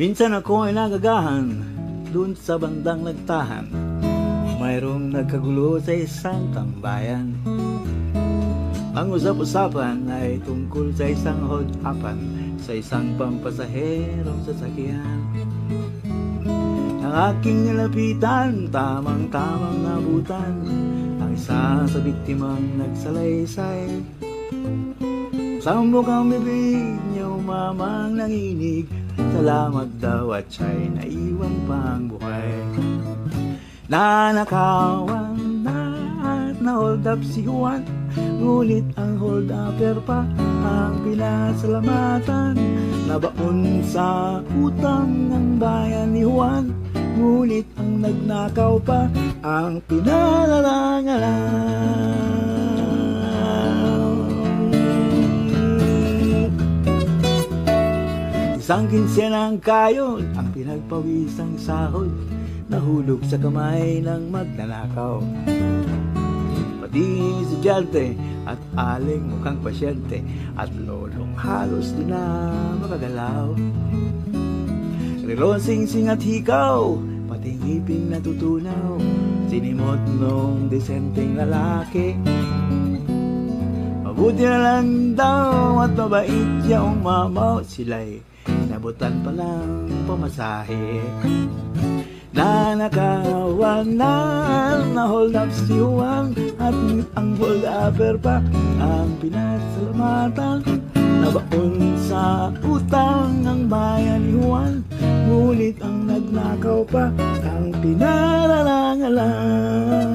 Minsan ako ay nagagahan dun sa bandang nagtahan. Mayroong nagkagulo sa isang tambayan. Ang usap-usapan ay tungkol sa isang hold-upan sa isang pampasaherong sasakyan. Ang aking nilapitan, tamang-tamang nabutan ang isa sa biktimang nagsalaysay. Sa mukhang bibig niya umamang nanginig, salamat daw at siya'y naiwan pang buhay. Nanakawan na at na-hold up si Juan, ngunit ang hold-upper pa ang pinasalamatan. Nabaon sa utang ng bayan ni Juan, ngunit ang nagnakaw pa ang pinalalangalan. Isang kinsenang kayod ang pinagpawisang sahod, nahulog sa kamay ng magnanakaw. Pati si Jarte at aling mukhang pasyente at lolong halos di na makagalaw. Relosing-sing at hikaw, pati ngiping natutunaw, sinimot nung desenteng lalaki. Mabuti na lang daw at mabait siya umamaw, sila'y nabutan pa lang pamasahe. Nanakawan na hold up si Juan, at ang hold-upper pa ang pinasalamatan. Nabaon sa utang ang bayan ni Juan, ngunit ang nagnakaw pa ang pinalalangalan.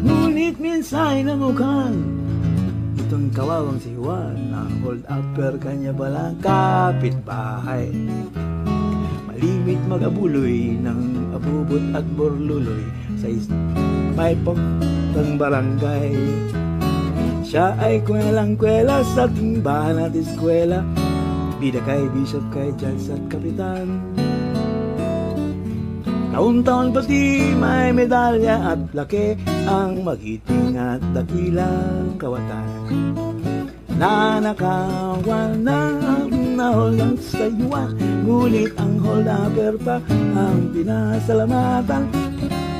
Ngunit minsan namukhang itong kawawang si Juan, ang hold-upper kanya balang kapitbahay. Malimit mag-abuloy ng abubot at borluloy sa may pagtang barangay. Siya ay kwelang-kwela sa timbahan at eskwela, bida kay bishop, kay judge at kapitan. Taon-taon pati may medalya at laki ang magiting at dakilang kawatan. Nanakawan na hold up sa Juan, ngunit ang hold-upper pa ang pinasalamatan.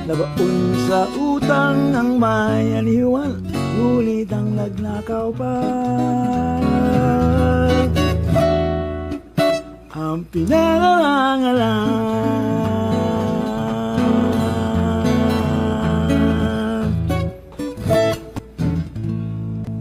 Nabaon sa utang ang bayan ni Juan, ngunit ang nagnakaw pa ang pinalalangalan.